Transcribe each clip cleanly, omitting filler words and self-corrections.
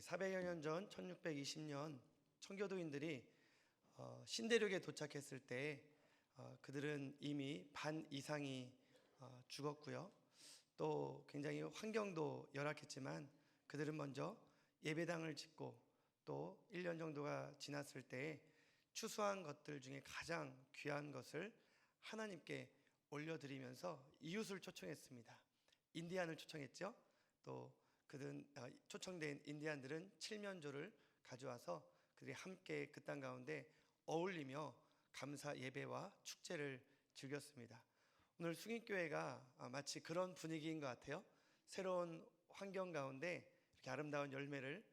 400여 년 전 1620년 청교도인들이 신대륙에 도착했을 때 그들은 이미 반 이상이 죽었고요. 또 굉장히 환경도 열악했지만 그들은 먼저 예배당을 짓고 또 1년 정도가 지났을 때 추수한 것들 중에 가장 귀한 것을 하나님께 올려드리면서 이웃을 초청했습니다. 인디안을 초청했죠. 또 그들은 초청된 인디안들은 칠면조를 가져와서 그들이 함께 그 땅 가운데 어울리며 감사 예배와 축제를 즐겼습니다. 오늘 숭인교회가 마치 그런 분위기인 것 같아요. 새로운 환경 가운데 이렇게 아름다운 열매를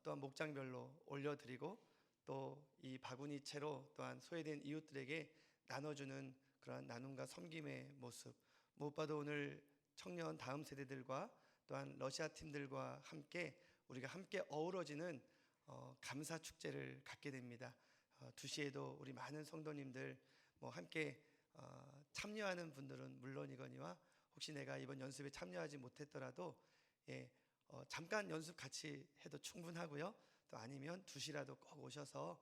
또한 목장별로 올려드리고 또 이 바구니 채로 또한 소외된 이웃들에게 나눠주는 그러한 나눔과 섬김의 모습, 무엇보다도 오늘 청년 다음 세대들과 또한 러시아 팀들과 함께 우리가 함께 어우러지는 감사 축제를 갖게 됩니다. 2시에도 우리 많은 성도님들 함께 참여하는 분들은 물론이거니와 혹시 내가 이번 연습에 참여하지 못했더라도 잠깐 연습 같이 해도 충분하고요. 또 아니면 2시라도 꼭 오셔서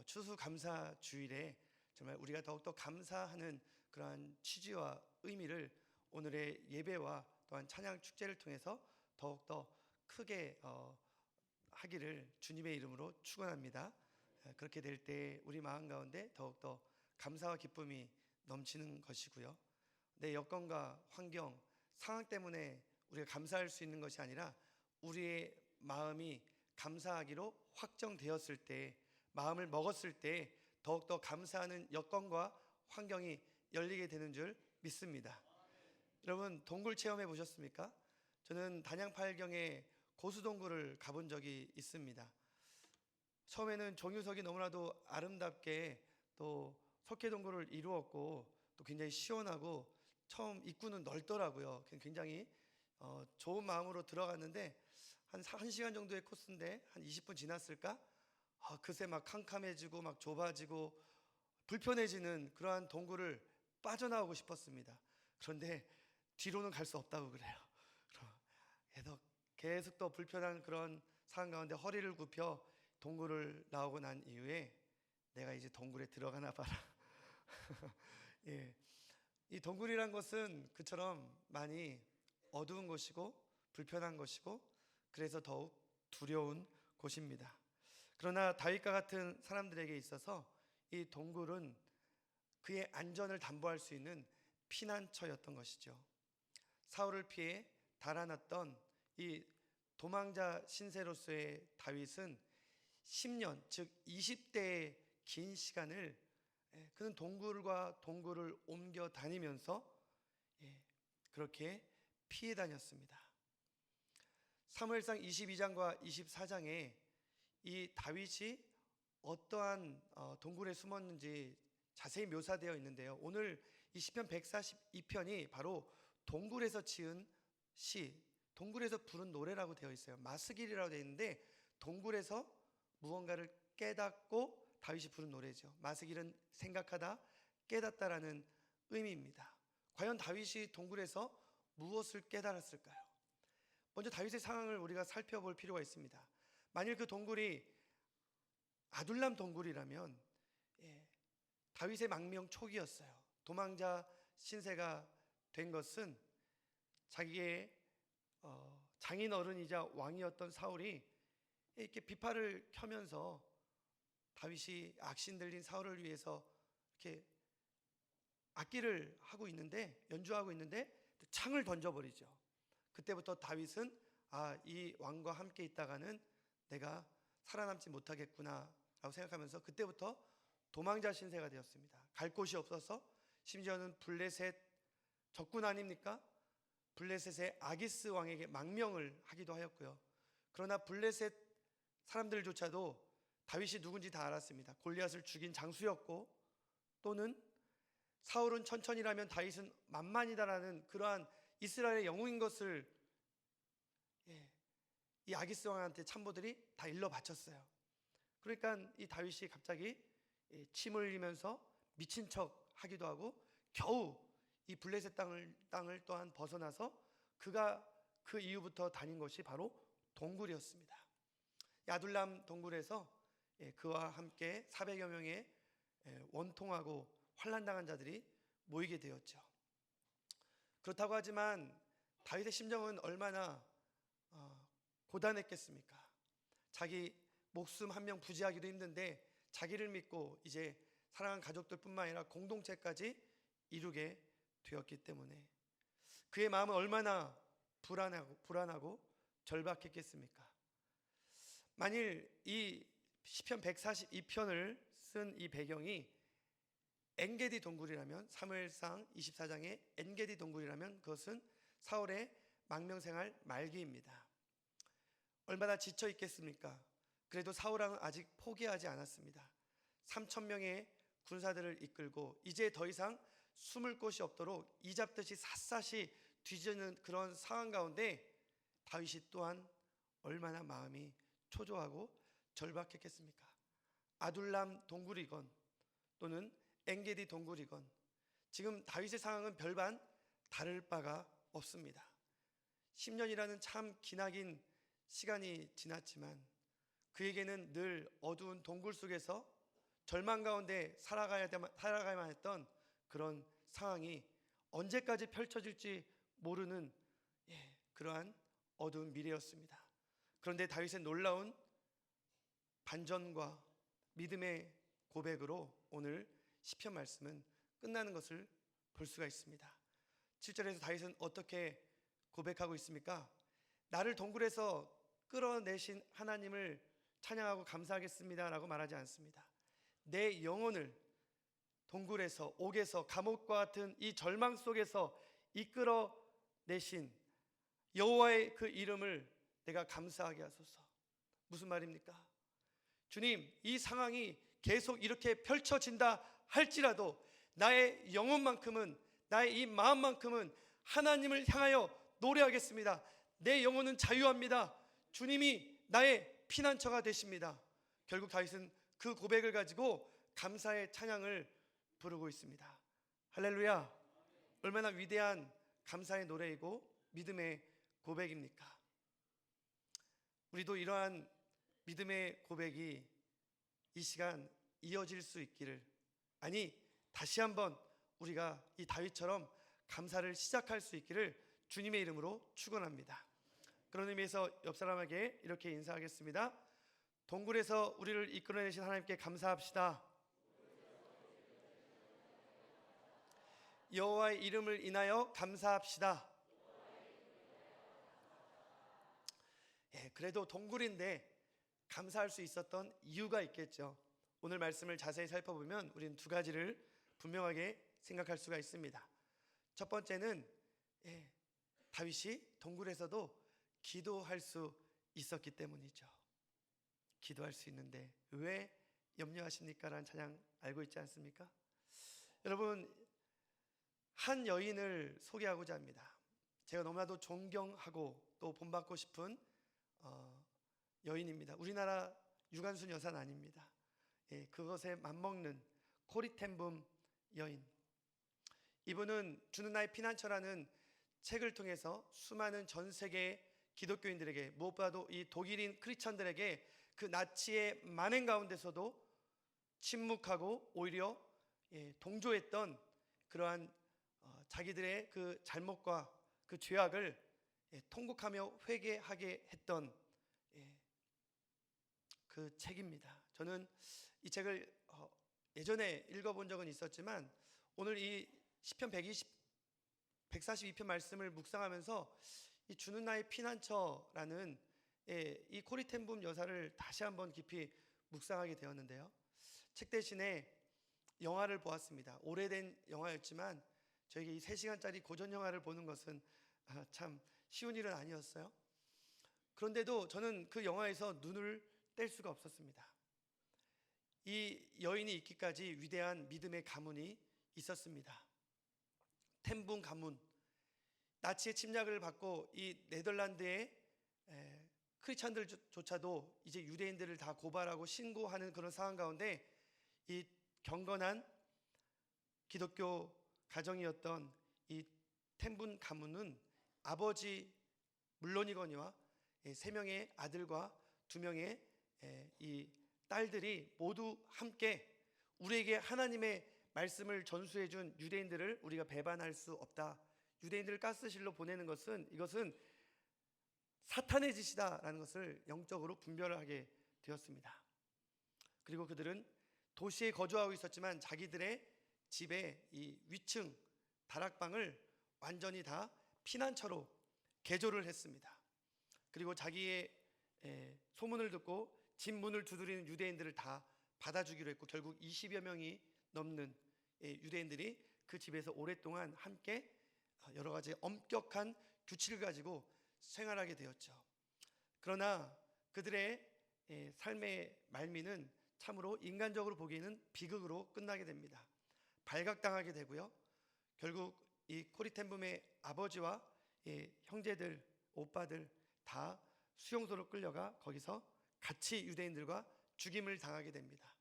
추수감사 주일에 정말 우리가 더욱더 감사하는 그러한 취지와 의미를 오늘의 예배와 또한 찬양 축제를 통해서 더욱더 크게 하기를 주님의 이름으로 축원합니다. 그렇게 될 때 우리 마음 가운데 더욱더 감사와 기쁨이 넘치는 것이고요. 내 여건과 환경, 상황 때문에 우리가 감사할 수 있는 것이 아니라 우리의 마음이 감사하기로 확정되었을 때, 마음을 먹었을 때 더욱더 감사하는 여건과 환경이 열리게 되는 줄 믿습니다. 여러분, 동굴 체험해 보셨습니까? 저는 단양팔경에 고수동굴을 가본 적이 있습니다. 처음에는 정유석이 너무나도 아름답게 또 석회동굴을 이루었고 또 굉장히 시원하고 처음 입구는 넓더라고요. 굉장히 좋은 마음으로 들어갔는데 한 1시간 정도의 코스인데 한 20분 지났을까? 그새 막 캄캄해지고 막 좁아지고 불편해지는 그러한 동굴을 빠져나오고 싶었습니다. 그런데 뒤로는 갈 수 없다고 그래요. 그래서 계속 또 불편한 그런 상황 가운데 허리를 굽혀 동굴을 나오고 난 이후에 내가 이제 동굴에 들어가나 봐라. 이 동굴이란 것은 그처럼 많이 어두운 곳이고 불편한 곳이고 그래서 더욱 두려운 곳입니다. 그러나 다윗과 같은 사람들에게 있어서 이 동굴은 그의 안전을 담보할 수 있는 피난처였던 것이죠. 사울을 피해 달아났던 이 도망자 신세로서의 다윗은 10년, 즉 20대의 긴 시간을 그는 동굴과 동굴을 옮겨 다니면서 그렇게 피해 다녔습니다. 사무엘상 22장과 24장에 이 다윗이 어떠한 동굴에 숨었는지 자세히 묘사되어 있는데요. 오늘 이 시편 142편이 바로 동굴에서 지은 시, 동굴에서 부른 노래라고 되어 있어요. 마스길이라고 되어 있는데 동굴에서 무언가를 깨닫고 다윗이 부른 노래죠. 마스길은 생각하다, 깨닫다라는 의미입니다. 과연 다윗이 동굴에서 무엇을 깨달았을까요? 먼저 다윗의 상황을 우리가 살펴볼 필요가 있습니다. 만일 그 동굴이 아둘람 동굴이라면 다윗의 망명 초기였어요. 도망자 신세가 된 것은 자기의 장인 어른이자 왕이었던 사울이 이렇게 비파를 켜면서 다윗이 악신 들린 사울을 위해서 이렇게 악기를 하고 있는데 연주하고 있는데 창을 던져버리죠. 그때부터 다윗은 이 왕과 함께 있다가는 내가 살아남지 못하겠구나 라고 생각하면서 그때부터 도망자 신세가 되었습니다. 갈 곳이 없어서 심지어는 블레셋 적군 아닙니까? 블레셋의 아기스 왕에게 망명을 하기도 하였고요. 그러나 블레셋 사람들조차도 다윗이 누군지 다 알았습니다. 골리앗을 죽인 장수였고 또는 사울은 천천히라면 다윗은 만만이다라는 그러한 이스라엘의 영웅인 것을 이 아기스 왕한테 참모들이 다 일러 바쳤어요. 그러니까 이 다윗이 갑자기 침을 흘리면서 미친 척 하기도 하고 겨우 이 블레셋 땅을 또한 벗어나서 그가 그 이후부터 다닌 것이 바로 동굴이었습니다. 야둘람 동굴에서 그와 함께 400여 명의 원통하고 환난당한 자들이 모이게 되었죠. 그렇다고 하지만 다윗의 심정은 얼마나 고단했겠습니까? 자기 목숨 한 명 부지하기도 힘든데 자기를 믿고 이제 사랑하는 가족들뿐만 아니라 공동체까지 이루게 되었기 때문에 그의 마음은 얼마나 불안하고 절박했겠습니까? 만일 이 시편 142편을 쓴 이 배경이 엔게디 동굴이라면, 사무엘상 24장의 엔게디 동굴이라면 그것은 사울의 망명생활 말기입니다. 얼마나 지쳐 있겠습니까? 그래도 사울왕은 아직 포기하지 않았습니다. 3,000명의 군사들을 이끌고 이제 더 이상 숨을 곳이 없도록 이잡듯이 샅샅이 뒤지는 그런 상황 가운데 다윗이 또한 얼마나 마음이 초조하고 절박했겠습니까? 아둘람 동굴이건 또는 엔게디 동굴이건 지금 다윗의 상황은 별반 다를 바가 없습니다. 10년이라는 참 기나긴 시간이 지났지만 그에게는 늘 어두운 동굴 속에서 절망 가운데 살아가야만 했던 그런 상황이 언제까지 펼쳐질지 모르는 그러한 어두운 미래였습니다. 그런데 다윗의 놀라운 반전과 믿음의 고백으로 오늘 시편 말씀은 끝나는 것을 볼 수가 있습니다. 7절에서 다윗은 어떻게 고백하고 있습니까? 나를 동굴에서 끌어내신 하나님을 찬양하고 감사하겠습니다 라고 말하지 않습니다. 내 영혼을 동굴에서, 옥에서, 감옥과 같은 이 절망 속에서 이끌어내신 여호와의 그 이름을 내가 감사하게 하소서. 무슨 말입니까? 주님, 이 상황이 계속 이렇게 펼쳐진다 할지라도 나의 영혼만큼은, 나의 이 마음만큼은 하나님을 향하여 노래하겠습니다. 내 영혼은 자유합니다. 주님이 나의 피난처가 되십니다. 결국 다윗은 그 고백을 가지고 감사의 찬양을 부르고 있습니다. 할렐루야! 얼마나 위대한 감사의 노래이고 믿음의 고백입니까? 우리도 이러한 믿음의 고백이 이 시간 이어질 수 있기를, 아니 다시 한번 우리가 이 다윗처럼 감사를 시작할 수 있기를 주님의 이름으로 축원합니다. 그런 의미에서 옆 사람에게 이렇게 인사하겠습니다. 동굴에서 우리를 이끌어내신 하나님께 감사합시다. 여호와의 이름을 인하여 감사합시다. 그래도 동굴인데 감사할 수 있었던 이유가 있겠죠. 오늘 말씀을 자세히 살펴보면 우리는 두 가지를 분명하게 생각할 수가 있습니다. 첫 번째는 다윗이 동굴에서도 기도할 수 있었기 때문이죠. 기도할 수 있는데 왜 염려하십니까? 라는 찬양 알고 있지 않습니까? 여러분, 한 여인을 소개하고자 합니다. 제가 너무나도 존경하고 또 본받고 싶은 여인입니다. 우리나라 유관순 여사는 아닙니다. 그것에 맞먹는 코리텐붐 여인. 이분은 주는 나의 피난처라는 책을 통해서 수많은 전 세계 기독교인들에게, 무엇보다도 이 독일인 크리스천들에게 그 나치의 만행 가운데서도 침묵하고 오히려 동조했던 그러한 자기들의 그 잘못과 그 죄악을 통곡하며 회개하게 했던 그 책입니다. 저는 이 책을 예전에 읽어본 적은 있었지만 오늘 이 시편 142편 말씀을 묵상하면서 이 주는 나의 피난처라는 이 코리텐붐 여사를 다시 한번 깊이 묵상하게 되었는데요. 책 대신에 영화를 보았습니다. 오래된 영화였지만 저에게 이 3시간짜리 고전 영화를 보는 것은 참 쉬운 일은 아니었어요. 그런데도 저는 그 영화에서 눈을 뗄 수가 없었습니다. 이 여인이 있기까지 위대한 믿음의 가문이 있었습니다. 텐붐 가문, 나치의 침략을 받고 이 네덜란드의 크리스천들조차도 이제 유대인들을 다 고발하고 신고하는 그런 상황 가운데 이 경건한 기독교 가정이었던 이 텐붐 가문은 아버지 물론이거니와 3명의 아들과 2명의 이 딸들이 모두 함께 우리에게 하나님의 말씀을 전수해 준 유대인들을 우리가 배반할 수 없다. 유대인들을 가스실로 보내는 것은 이것은 사탄의 짓이다라는 것을 영적으로 분별하게 되었습니다. 그리고 그들은 도시에 거주하고 있었지만 자기들의 집에 이 위층 다락방을 완전히 다 피난처로 개조를 했습니다. 그리고 자기의 소문을 듣고 집 문을 두드리는 유대인들을 다 받아주기로 했고, 결국 20여 명이 넘는 유대인들이 그 집에서 오랫동안 함께 여러 가지 엄격한 규칙을 가지고 생활하게 되었죠. 그러나 그들의 삶의 말미는 참으로 인간적으로 보기에는 비극으로 끝나게 됩니다. 발각당하게 되고요. 결국 이 코리텐붐의 아버지와 형제들, 오빠들 다 수용소로 끌려가 거기서 같이 유대인들과 죽임을 당하게 됩니다.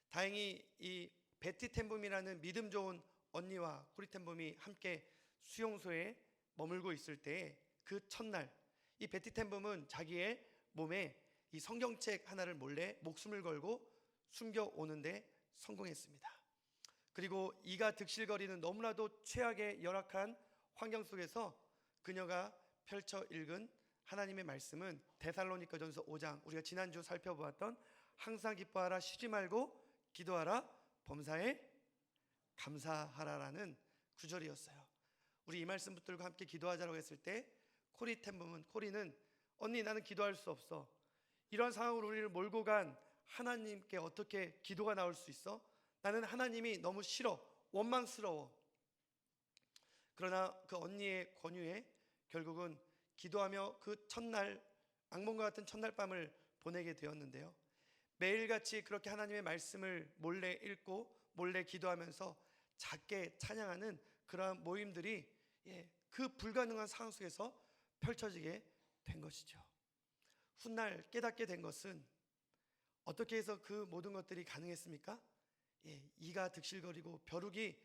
다행히 이 베티 텐붐이라는 믿음 좋은 언니와 코리텐붐이 함께 수용소에 머물고 있을 때 그 첫날 이 베티 텐붐은 자기의 몸에 이 성경책 하나를 몰래 목숨을 걸고 숨겨 오는데 성공했습니다. 그리고 이가 득실거리는 너무나도 최악의 열악한 환경 속에서 그녀가 펼쳐 읽은 하나님의 말씀은 데살로니가전서 5장, 우리가 지난주 살펴보았던 항상 기뻐하라, 쉬지 말고 기도하라, 범사에 감사하라라는 구절이었어요. 우리 이 말씀 붙들고 함께 기도하자라고 했을 때 코리는 언니, 나는 기도할 수 없어. 이런 상황으로 우리를 몰고 간 하나님께 어떻게 기도가 나올 수 있어? 나는 하나님이 너무 싫어, 원망스러워. 그러나 그 언니의 권유에 결국은 기도하며 그 첫날, 악몽과 같은 첫날 밤을 보내게 되었는데요. 매일같이 그렇게 하나님의 말씀을 몰래 읽고 몰래 기도하면서 작게 찬양하는 그러한 모임들이 그 불가능한 상황 속에서 펼쳐지게 된 것이죠. 훗날 깨닫게 된 것은 어떻게 해서 그 모든 것들이 가능했습니까? 이가 득실거리고 벼룩이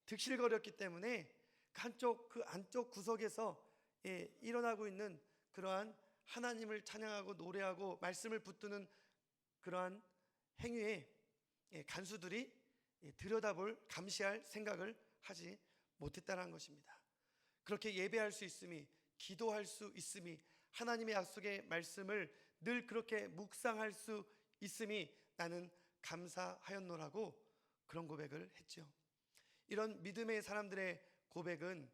득실거렸기 때문에 그 안쪽 구석에서 일어나고 있는 그러한 하나님을 찬양하고 노래하고 말씀을 붙드는 그러한 행위에 간수들이 들여다볼, 감시할 생각을 하지 못했다는 것입니다. 그렇게 예배할 수 있음이, 기도할 수 있음이, 하나님의 약속의 말씀을 늘 그렇게 묵상할 수 있음이 나는 감사하였노라고 그런 고백을 했죠. 이런 믿음의 사람들의 고백은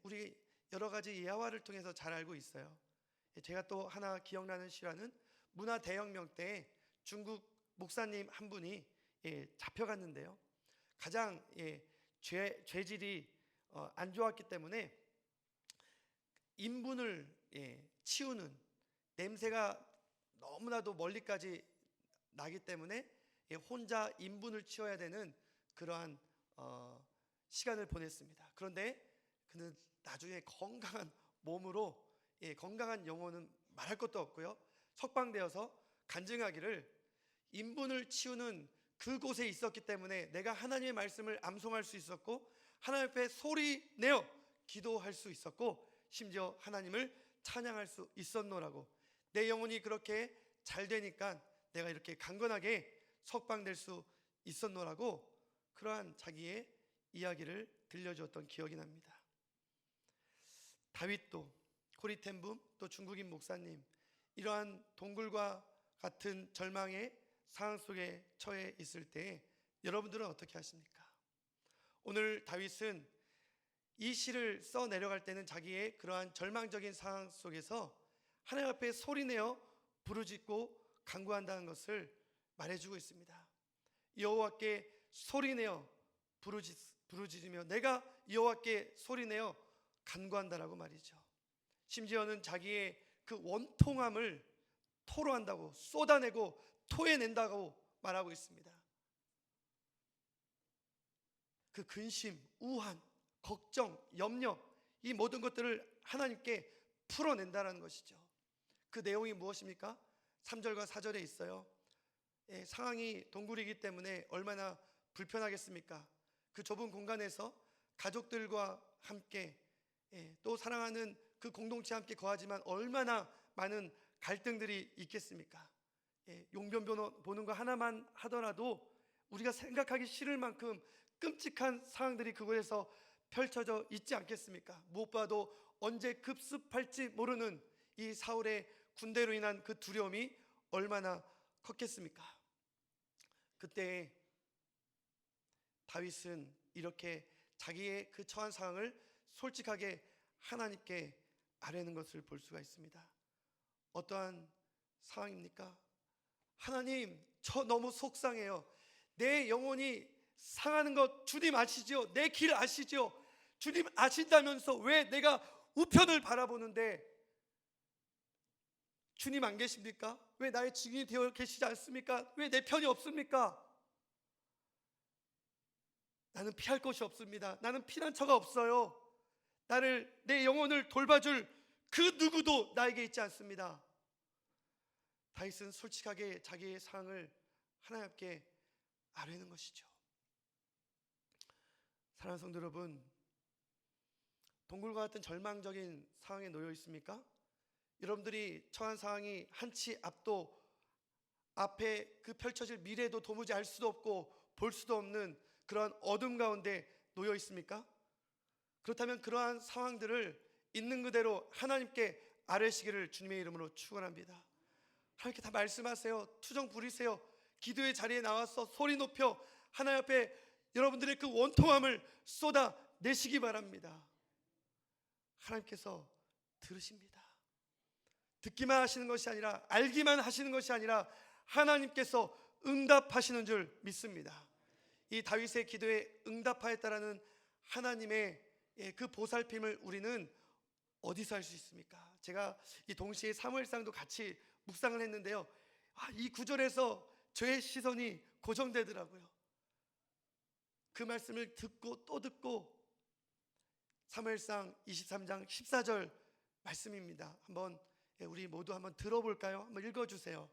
우리 여러 가지 예화를 통해서 잘 알고 있어요. 제가 또 하나 기억나는 실화는 문화 대혁명 때 중국 목사님 한 분이 잡혀갔는데요. 가장 죄질이 안 좋았기 때문에 인분을 치우는, 냄새가 너무나도 멀리까지 나기 때문에 혼자 인분을 치워야 되는 그러한 시간을 보냈습니다. 그런데 그는 나중에 건강한 몸으로, 건강한 영혼은 말할 것도 없고요, 석방되어서 간증하기를, 인분을 치우는 그곳에 있었기 때문에 내가 하나님의 말씀을 암송할 수 있었고 하나님 앞에 소리 내어 기도할 수 있었고 심지어 하나님을 찬양할 수 있었노라고, 내 영혼이 그렇게 잘 되니까 내가 이렇게 강건하게 석방될 수 있었노라고 그러한 자기의 이야기를 들려주었던 기억이 납니다. 다윗도, 코리텐붐, 또 중국인 목사님, 이러한 동굴과 같은 절망의 상황 속에 처해 있을 때 여러분들은 어떻게 하십니까? 오늘 다윗은 이 시를 써 내려갈 때는 자기의 그러한 절망적인 상황 속에서 하나님 앞에 소리내어 부르짖고 간구한다는 것을 말해주고 있습니다. 여호와께 소리내어 부르짖으며 내가 여호와께 소리내어 간구한다라고 말이죠. 심지어는 자기의 그 원통함을 토로한다고, 쏟아내고 토해낸다고 말하고 있습니다. 그 근심, 우한, 걱정, 염려, 이 모든 것들을 하나님께 풀어낸다는 것이죠. 그 내용이 무엇입니까? 3절과 4절에 있어요. 상황이 동굴이기 때문에 얼마나 불편하겠습니까? 그 좁은 공간에서 가족들과 함께 또 사랑하는 그 공동체와 함께 거하지만 얼마나 많은 갈등들이 있겠습니까? 용변 보는 거 하나만 하더라도 우리가 생각하기 싫을 만큼 끔찍한 상황들이 그곳에서 펼쳐져 있지 않겠습니까? 무엇보다도 언제 급습할지 모르는 이 사울의 군대로 인한 그 두려움이 얼마나 컸겠습니까? 그때 다윗은 이렇게 자기의 그 처한 상황을 솔직하게 하나님께 아뢰는 것을 볼 수가 있습니다. 어떠한 상황입니까? 하나님, 저 너무 속상해요. 내 영혼이 상하는 것 주님 아시죠? 내 길 아시죠? 주님 아신다면서 왜 내가 우편을 바라보는데 주님 안 계십니까? 왜 나의 증인이 되어 계시지 않습니까? 왜 내 편이 없습니까? 나는 피할 곳이 없습니다. 나는 피난처가 없어요. 내 영혼을 돌봐줄 그 누구도 나에게 있지 않습니다. 다윗은 솔직하게 자기의 상황을 하나님께 아뢰는 것이죠. 사랑하는 성도 여러분, 동굴과 같은 절망적인 상황에 놓여 있습니까? 여러분들이 처한 상황이 한치 앞에 그 펼쳐질 미래도 도무지 알 수도 없고 볼 수도 없는 그러한 어둠 가운데 놓여 있습니까? 그렇다면 그러한 상황들을 있는 그대로 하나님께 아뢰시기를 주님의 이름으로 축원합니다. 하나님께 다 말씀하세요. 투정 부리세요. 기도의 자리에 나와서 소리 높여 하나님 앞에 여러분들의 그 원통함을 쏟아내시기 바랍니다. 하나님께서 들으십니다. 듣기만 하시는 것이 아니라, 알기만 하시는 것이 아니라 하나님께서 응답하시는 줄 믿습니다. 이 다윗의 기도에 응답하였다라는 하나님의 그 보살핌을 우리는 어디서 할 수 있습니까? 제가 이 동시에 사무엘상도 같이 묵상을 했는데요, 이 구절에서 저의 시선이 고정되더라고요. 그 말씀을 듣고 또 듣고, 사무엘상 23장 14절 말씀입니다. 한번 우리 모두 한번 들어볼까요? 한번 읽어주세요.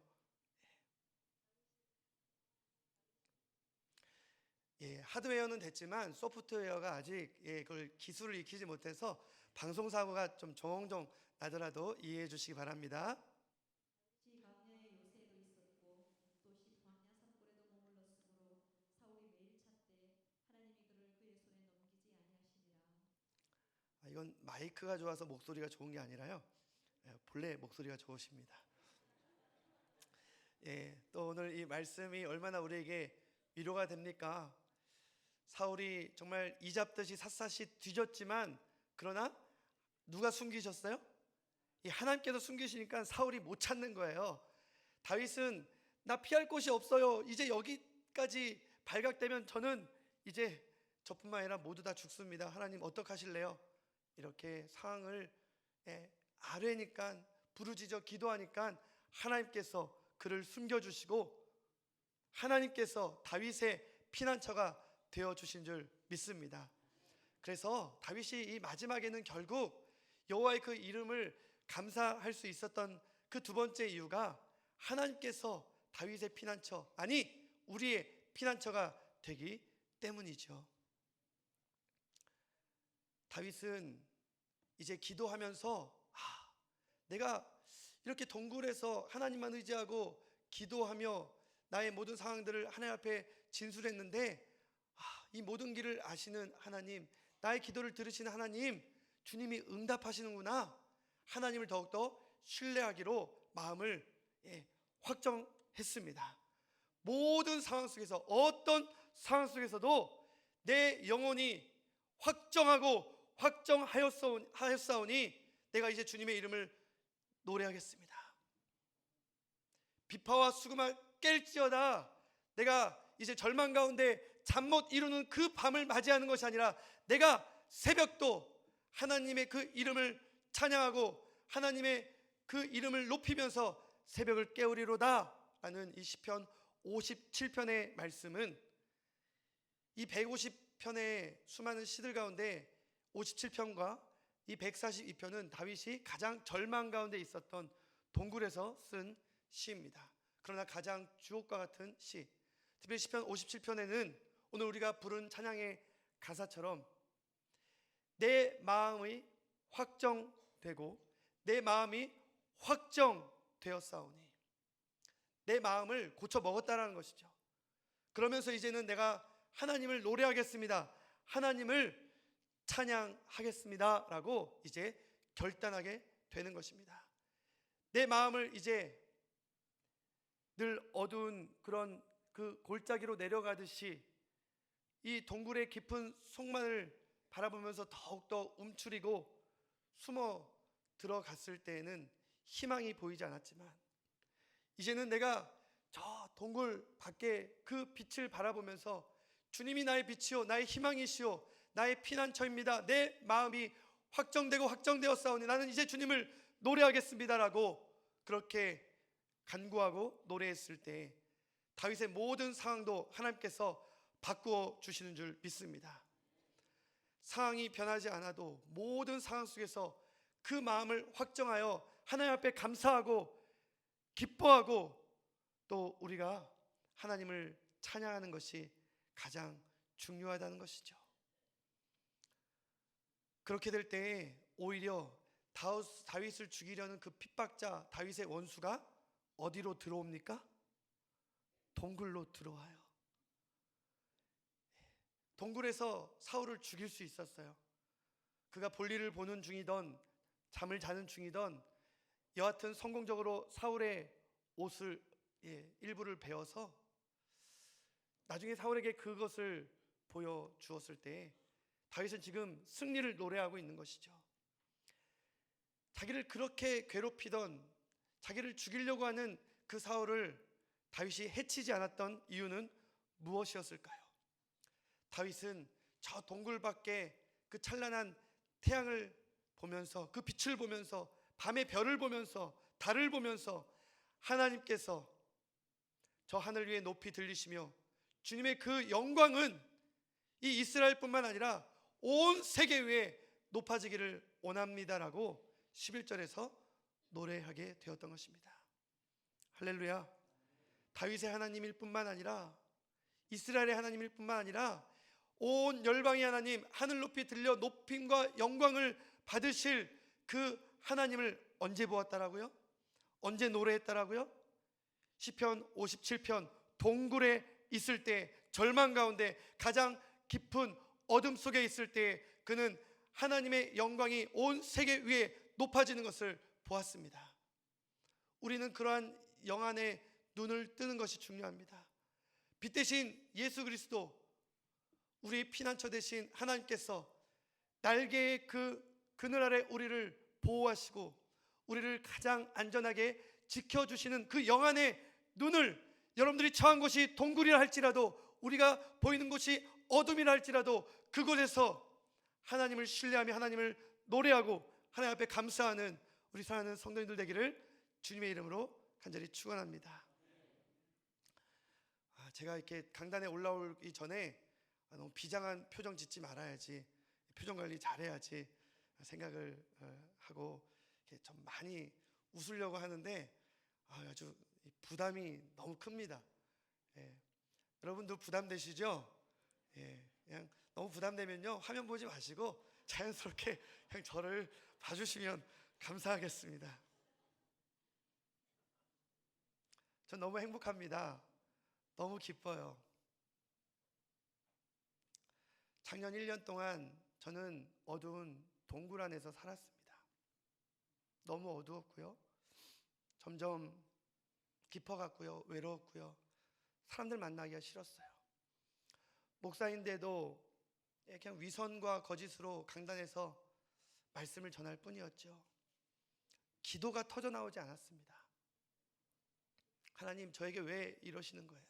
하드웨어는 됐지만 소프트웨어가 아직 그걸 기술을 익히지 못해서 방송사고가 좀 종종 나더라도 이해해 주시기 바랍니다. 광야에 요새도 있었고 또 광야 산불에도 머물렀으므로 사울이 매일 찾되 하나님이 그를 그의 손에 넘기지 아니하시니라. 이건 마이크가 좋아서 목소리가 좋은 게 아니라요, 본래 목소리가 좋으십니다. 또 오늘 이 말씀이 얼마나 우리에게 위로가 됩니까? 사울이 정말 이잡듯이 샅샅이 뒤졌지만, 그러나 누가 숨기셨어요? 하나님께서 숨기시니까 사울이 못 찾는 거예요. 다윗은 나 피할 곳이 없어요. 이제 여기까지 발각되면 저는 이제 저뿐만 아니라 모두 다 죽습니다. 하나님 어떡하실래요? 이렇게 상황을 아뢰니까, 부르짖어 기도하니까 하나님께서 그를 숨겨주시고 하나님께서 다윗의 피난처가 되어주신 줄 믿습니다. 그래서 다윗이 이 마지막에는 결국 여호와의 그 이름을 감사할 수 있었던 그 두 번째 이유가 하나님께서 다윗의 피난처, 아니 우리의 피난처가 되기 때문이죠. 다윗은 이제 기도하면서 내가 이렇게 동굴에서 하나님만 의지하고 기도하며 나의 모든 상황들을 하나님 앞에 진술했는데, 이 모든 길을 아시는 하나님, 나의 기도를 들으시는 하나님, 주님이 응답하시는구나. 하나님을 더욱더 신뢰하기로 마음을 확정했습니다. 모든 상황 속에서, 어떤 상황 속에서도 내 영혼이 확정하였사오니 내가 이제 주님의 이름을 노래하겠습니다. 비파와 수금아 깰지어다. 내가 이제 절망 가운데 잠 못 이루는 그 밤을 맞이하는 것이 아니라 내가 새벽도 하나님의 그 이름을 찬양하고 하나님의 그 이름을 높이면서 새벽을 깨우리로다 라는 이 시편 57편의 말씀은, 이 150편의 수많은 시들 가운데 57편과 이 142편은 다윗이 가장 절망 가운데 있었던 동굴에서 쓴 시입니다. 그러나 가장 주옥과 같은 시, 특별히 시편 57편에는 오늘 우리가 부른 찬양의 가사처럼 내 마음이 확정되고 내 마음이 확정되었사오니, 내 마음을 고쳐 먹었다라는 것이죠. 그러면서 이제는 내가 하나님을 노래하겠습니다, 하나님을 찬양하겠습니다 라고 이제 결단하게 되는 것입니다. 내 마음을 이제 늘 어두운 그런 그 골짜기로 내려가듯이 이 동굴의 깊은 속만을 바라보면서 더욱더 움츠리고 숨어 들어갔을 때에는 희망이 보이지 않았지만, 이제는 내가 저 동굴 밖에 그 빛을 바라보면서 주님이 나의 빛이요 나의 희망이시요 나의 피난처입니다, 내 마음이 확정되고 확정되었사오니 나는 이제 주님을 노래하겠습니다라고 그렇게 간구하고 노래했을 때 다윗의 모든 상황도 하나님께서 바꾸어 주시는 줄 믿습니다. 상황이 변하지 않아도 모든 상황 속에서 그 마음을 확정하여 하나님 앞에 감사하고 기뻐하고 또 우리가 하나님을 찬양하는 것이 가장 중요하다는 것이죠. 그렇게 될 때에 오히려 다윗을 죽이려는 그 핍박자 다윗의 원수가 어디로 들어옵니까? 동굴로 들어와요. 동굴에서 사울을 죽일 수 있었어요. 그가 볼일을 보는 중이던 잠을 자는 중이던 여하튼 성공적으로 사울의 옷을 일부를 베어서 나중에 사울에게 그것을 보여주었을 때 다윗은 지금 승리를 노래하고 있는 것이죠. 자기를 그렇게 괴롭히던, 자기를 죽이려고 하는 그 사울을 다윗이 해치지 않았던 이유는 무엇이었을까요? 다윗은 저 동굴 밖에 그 찬란한 태양을 보면서, 그 빛을 보면서, 밤의 별을 보면서, 달을 보면서 하나님께서 저 하늘 위에 높이 들리시며 주님의 그 영광은 이 이스라엘뿐만 아니라 온 세계 위에 높아지기를 원합니다라고 11절에서 노래하게 되었던 것입니다. 할렐루야. 다윗의 하나님일 뿐만 아니라 이스라엘의 하나님일 뿐만 아니라 온 열방의 하나님, 하늘 높이 들려 높임과 영광을 받으실 그 하나님을 언제 보았다라고요? 언제 노래했다라고요? 시편 57편 동굴에 있을 때, 절망 가운데 가장 깊은 어둠 속에 있을 때 그는 하나님의 영광이 온 세계 위에 높아지는 것을 보았습니다. 우리는 그러한 영안의 눈을 뜨는 것이 중요합니다. 빛 대신 예수 그리스도, 우리 피난처 대신 하나님께서 날개의 그 그늘 아래 우리를 보호하시고 우리를 가장 안전하게 지켜주시는 그 영안의 눈을, 여러분들이 처한 곳이 동굴이라 할지라도, 우리가 보이는 곳이 어둠이라 할지라도 그곳에서 하나님을 신뢰하며 하나님을 노래하고 하나님 앞에 감사하는 우리 사랑하는 성도님들 되기를 주님의 이름으로 간절히 축원합니다. 제가 이렇게 강단에 올라오기 전에 너무 비장한 표정 짓지 말아야지, 표정 관리 잘해야지 생각을 하고 이렇게 좀 많이 웃으려고 하는데 아주 부담이 너무 큽니다. 여러분도 부담되시죠? 그냥 너무 부담되면요 화면 보지 마시고 자연스럽게 그냥 저를 봐주시면 감사하겠습니다. 전 너무 행복합니다. 너무 기뻐요. 작년 1년 동안 저는 어두운 동굴 안에서 살았습니다. 너무 어두웠고요, 점점 깊어갔고요, 외로웠고요, 사람들 만나기가 싫었어요. 목사인데도 그냥 위선과 거짓으로 강단에서 말씀을 전할 뿐이었죠. 기도가 터져나오지 않았습니다. 하나님, 저에게 왜 이러시는 거예요?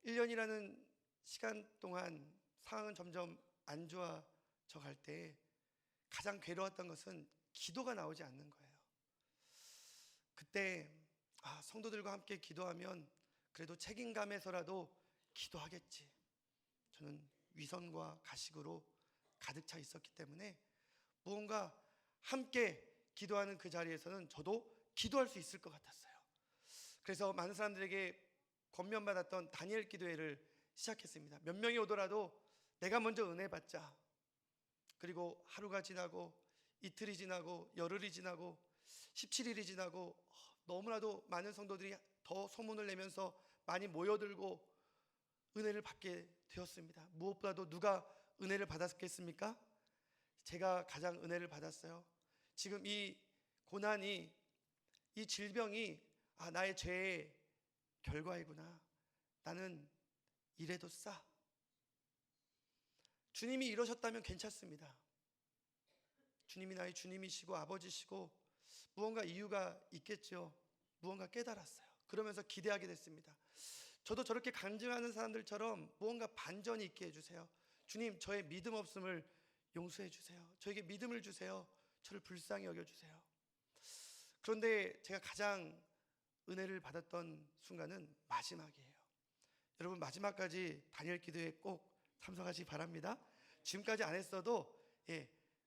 1년이라는 시간 동안 상황은 점점 안 좋아져 갈 때 가장 괴로웠던 것은 기도가 나오지 않는 거예요. 그때 성도들과 함께 기도하면 그래도 책임감에서라도 기도하겠지. 저는 위선과 가식으로 가득 차 있었기 때문에 무언가 함께 기도하는 그 자리에서는 저도 기도할 수 있을 것 같았어요. 그래서 많은 사람들에게 권면받았던 다니엘 기도회를 시작했습니다. 몇 명이 오더라도 내가 먼저 은혜 받자. 그리고 하루가 지나고 이틀이 지나고 열흘이 지나고 17일이 지나고 너무나도 많은 성도들이 더 소문을 내면서 많이 모여들고 은혜를 받게 되었습니다. 무엇보다도 누가 은혜를 받았겠습니까? 제가 가장 은혜를 받았어요. 지금 이 고난이, 이 질병이 나의 죄의 결과이구나. 나는 이래도 싸. 주님이 이러셨다면 괜찮습니다. 주님이 나의 주님이시고 아버지시고 무언가 이유가 있겠죠. 무언가 깨달았어요. 그러면서 기대하게 됐습니다. 저도 저렇게 간증하는 사람들처럼 무언가 반전이 있게 해주세요. 주님, 저의 믿음 없음을 용서해 주세요. 저에게 믿음을 주세요. 저를 불쌍히 여겨주세요. 그런데 제가 가장 은혜를 받았던 순간은 마지막이에요. 여러분, 마지막까지 다니엘 기도에 꼭 참석하시기 바랍니다. 지금까지 안 했어도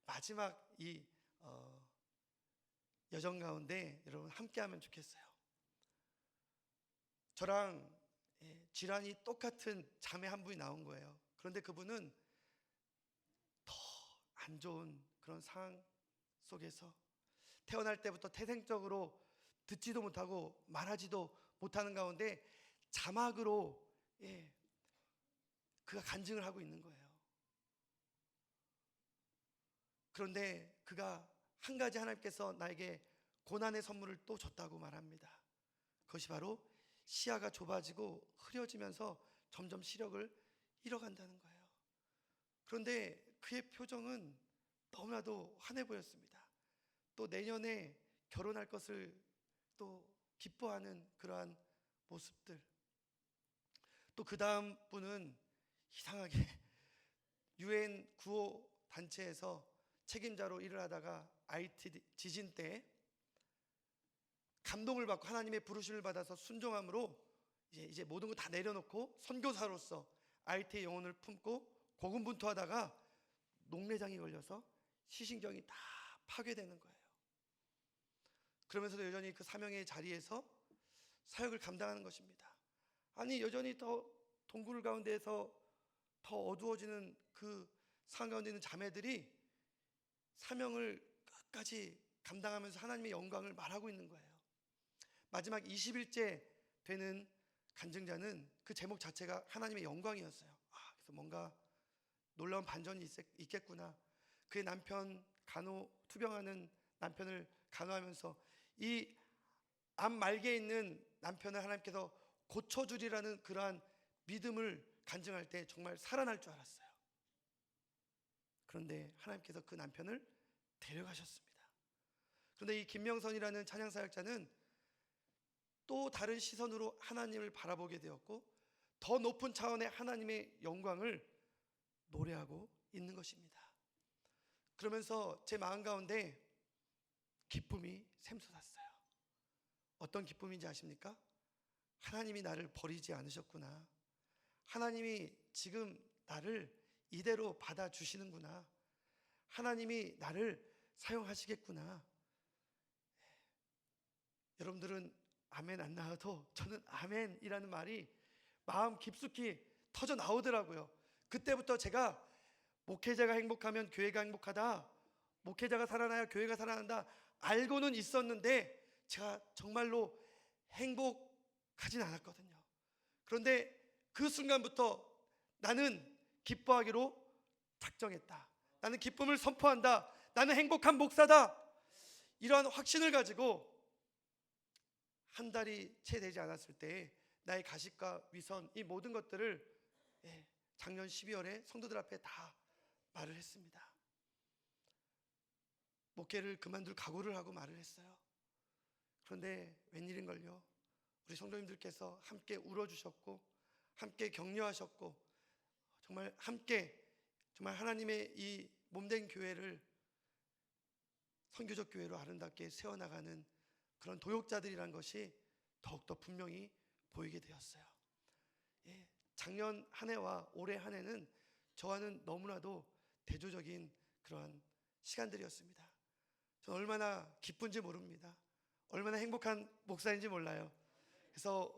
마지막 이 여정 가운데 여러분 함께하면 좋겠어요. 저랑 질환이 똑같은 자매 한 분이 나온 거예요. 그런데 그분은 더 안 좋은 그런 상황 속에서 태어날 때부터 태생적으로 듣지도 못하고 말하지도 못하는 가운데 자막으로 그가 간증을 하고 있는 거예요. 그런데 그가 한 가지 하나님께서 나에게 고난의 선물을 또 줬다고 말합니다. 그것이 바로 시야가 좁아지고 흐려지면서 점점 시력을 잃어간다는 거예요. 그런데 그의 표정은 너무나도 환해 보였습니다. 또 내년에 결혼할 것을 또 기뻐하는 그러한 모습들. 또 그 다음 분은 이상하게 UN 구호 단체에서 책임자로 일을 하다가 IT 지진 때 감동을 받고 하나님의 부르심을 받아서 순종함으로 이제 모든 거 다 내려놓고 선교사로서 IT의 영혼을 품고 고군분투하다가 녹내장이 걸려서 시신경이 다 파괴되는 거예요. 그러면서도 여전히 그 사명의 자리에서 사역을 감당하는 것입니다. 아니, 여전히 더 동굴 가운데에서 더 어두워지는 그 상황 가운데 있는 자매들이 사명을 끝까지 감당하면서 하나님의 영광을 말하고 있는 거예요. 마지막 20일째 되는 간증자는 그 제목 자체가 하나님의 영광이었어요. 그래서 뭔가 놀라운 반전이 있겠구나. 그의 남편 투병하는 남편을 간호하면서 이 암 말기에 있는 남편을 하나님께서 고쳐주리라는 그러한 믿음을 간증할 때 정말 살아날 줄 알았어요. 그런데 하나님께서 그 남편을 데려가셨습니다. 그런데 이 김명선이라는 찬양사역자는 또 다른 시선으로 하나님을 바라보게 되었고 더 높은 차원의 하나님의 영광을 노래하고 있는 것입니다. 그러면서 제 마음 가운데 기쁨이 샘솟았어요. 어떤 기쁨인지 아십니까? 하나님이 나를 버리지 않으셨구나. 하나님이 지금 나를 이대로 받아주시는구나. 하나님이 나를 사용하시겠구나. 여러분들은 아멘 안 나와도 저는 아멘이라는 말이 마음 깊숙이 터져 나오더라고요. 그때부터 제가 목회자가 행복하면 교회가 행복하다, 목회자가 살아나야 교회가 살아난다 알고는 있었는데 제가 정말로 행복하진 않았거든요. 그런데 그 순간부터 나는 기뻐하기로 작정했다. 나는 기쁨을 선포한다. 나는 행복한 목사다. 이러한 확신을 가지고 한 달이 채 되지 않았을 때 나의 가식과 위선 이 모든 것들을 작년 12월에 성도들 앞에 다 말을 했습니다. 목회를 그만둘 각오를 하고 말을 했어요. 그런데 웬일인걸요, 우리 성도님들께서 함께 울어주셨고 함께 격려하셨고 정말 함께 정말 하나님의 이 몸된 교회를 선교적 교회로 아름답게 세워나가는 그런 도역자들이란 것이 더욱더 분명히 보이게 되었어요. 작년 한 해와 올해 한 해는 저와는 너무나도 대조적인 그러한 시간들이었습니다. 저는 얼마나 기쁜지 모릅니다. 얼마나 행복한 목사인지 몰라요. 그래서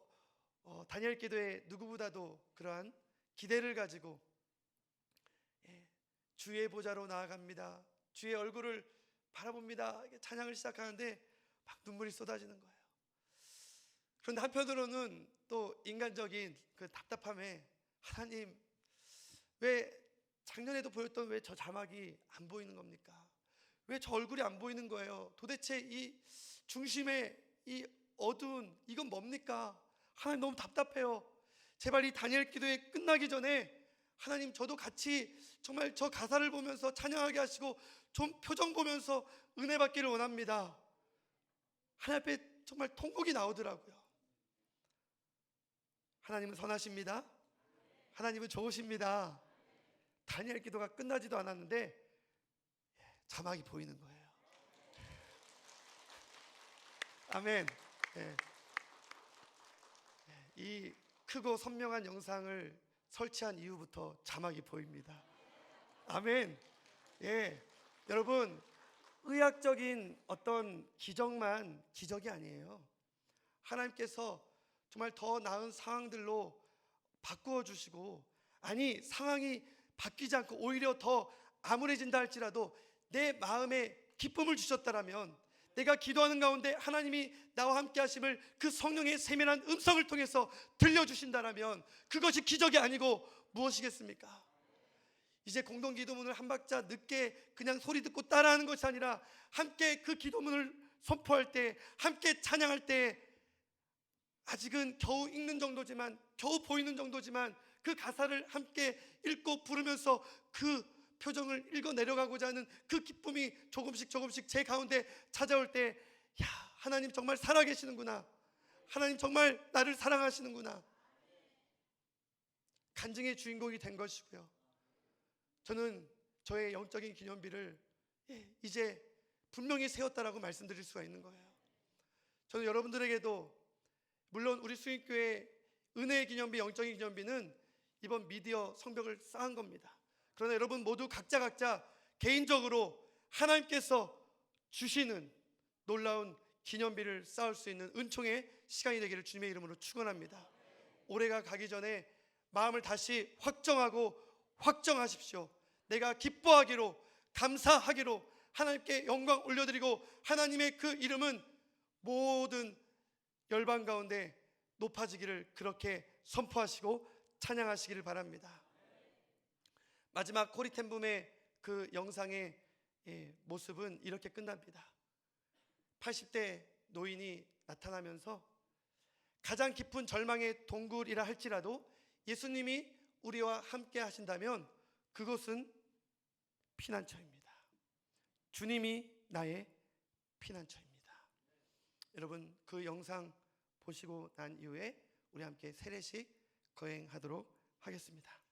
다니엘 기도에 누구보다도 그러한 기대를 가지고 주의 보좌로 나아갑니다. 주의 얼굴을 바라봅니다. 찬양을 시작하는데 막 눈물이 쏟아지는 거예요. 그런데 한편으로는 또 인간적인 그 답답함에 하나님, 왜 작년에도 보였던 왜 저 자막이 안 보이는 겁니까? 왜 저 얼굴이 안 보이는 거예요? 도대체 이 중심에 이 어두운 이건 뭡니까? 하나님, 너무 답답해요. 제발 이 다니엘 기도회 끝나기 전에 하나님, 저도 같이 정말 저 가사를 보면서 찬양하게 하시고 좀 표정 보면서 은혜 받기를 원합니다. 하나님 앞에 정말 통곡이 나오더라고요. 하나님은 선하십니다. 하나님은 좋으십니다. 다니엘 기도가 끝나지도 않았는데 자막이 보이는 거예요. 아멘. 예. 이 크고 선명한 영상을 설치한 이후부터 자막이 보입니다. 아멘. 예. 여러분, 의학적인 어떤 기적만 기적이 아니에요. 하나님께서 정말 더 나은 상황들로 바꾸어 주시고, 아니 상황이 바뀌지 않고 오히려 더 암울해진다 할지라도 내 마음에 기쁨을 주셨다라면, 내가 기도하는 가운데 하나님이 나와 함께 하심을 그 성령의 세밀한 음성을 통해서 들려주신다라면 그것이 기적이 아니고 무엇이겠습니까? 이제 공동기도문을 한 박자 늦게 그냥 소리 듣고 따라하는 것이 아니라 함께 그 기도문을 선포할 때, 함께 찬양할 때, 아직은 겨우 읽는 정도지만, 겨우 보이는 정도지만 그 가사를 함께 읽고 부르면서 그 표정을 읽어 내려가고자 하는 그 기쁨이 조금씩 제 가운데 찾아올 때, 야, 하나님 정말 살아계시는구나, 하나님 정말 나를 사랑하시는구나, 간증의 주인공이 된 것이고요. 저는 저의 영적인 기념비를 이제 분명히 세웠다라고 말씀드릴 수가 있는 거예요. 저는 여러분들에게도, 물론 우리 수익교회 은혜의 기념비, 영적인 기념비는 이번 미디어 성벽을 쌓은 겁니다. 그러나 여러분 모두 각자 개인적으로 하나님께서 주시는 놀라운 기념비를 쌓을 수 있는 은총의 시간이 되기를 주님의 이름으로 축원합니다. 올해가 가기 전에 마음을 다시 확정하십시오. 내가 기뻐하기로, 감사하기로 하나님께 영광 올려드리고, 하나님의 그 이름은 모든 열방 가운데 높아지기를 그렇게 선포하시고 찬양하시기를 바랍니다. 마지막 코리텐붐의 그 영상의 모습은 이렇게 끝납니다. 80대 노인이 나타나면서 가장 깊은 절망의 동굴이라 할지라도 예수님이 우리와 함께 하신다면 그것은 피난처입니다. 주님이 나의 피난처입니다. 여러분, 그 영상 보시고 난 이후에 우리 함께 세례식 거행하도록 하겠습니다.